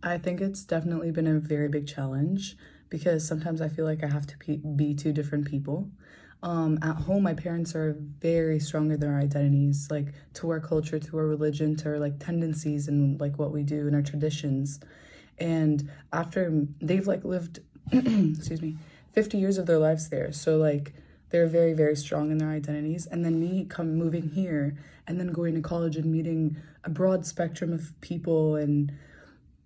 I think it's definitely been a very big challenge because sometimes I feel like I have to be two different people. At home, my parents are very strong in their identities, like to our culture, to our religion, to our like tendencies and like what we do and our traditions. And after they've like lived, excuse me, 50 years of their lives there. So like they're very, very strong in their identities. And then me come moving here and then going to college and meeting a broad spectrum of people and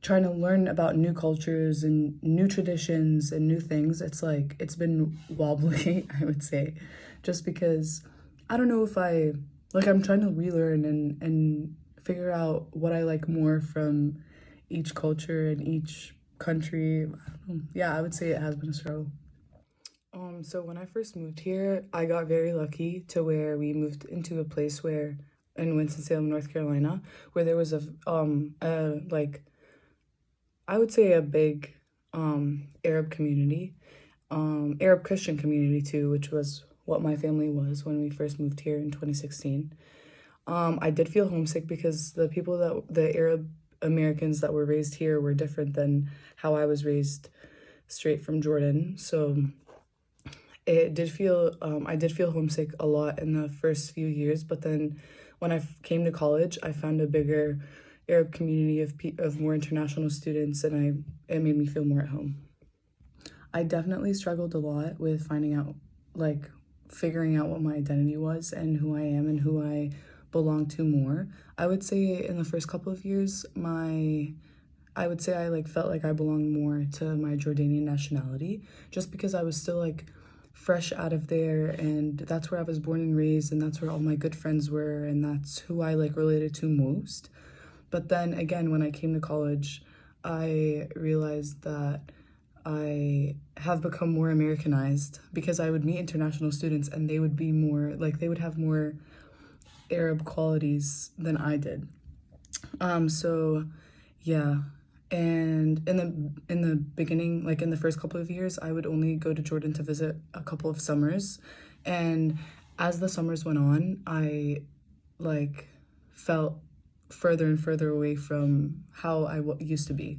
trying to learn about new cultures and new traditions and new things. It's like it's been wobbly, I would say, just because I don't know if I'm trying to relearn and figure out what I like more from each culture and each country. I don't know. Yeah, I would say it has been a struggle. So when I first moved here, I got very lucky to where we moved into a place where in Winston-Salem, North Carolina, where there was a like I would say a big Arab community, Arab Christian community too, which was what my family was when we first moved here in 2016. I did feel homesick because the Arab Americans that were raised here were different than how I was raised straight from Jordan. So I did feel homesick a lot in the first few years, but then when came to college, I found a bigger Arab community of more international students, and it made me feel more at home. I definitely struggled a lot with like, figuring out what my identity was and who I am and who I belong to more. I would say in the first couple of years, I would say I like felt like I belonged more to my Jordanian nationality just because I was still like fresh out of there and that's where I was born and raised and that's where all my good friends were and that's who I like related to most. But then again, when I came to college, I realized that I have become more Americanized because I would meet international students and they would be more like they would have more Arab qualities than I did. So yeah. And in the beginning, like in the first couple of years, I would only go to Jordan to visit a couple of summers. And as the summers went on, I like felt further and further away from how used to be.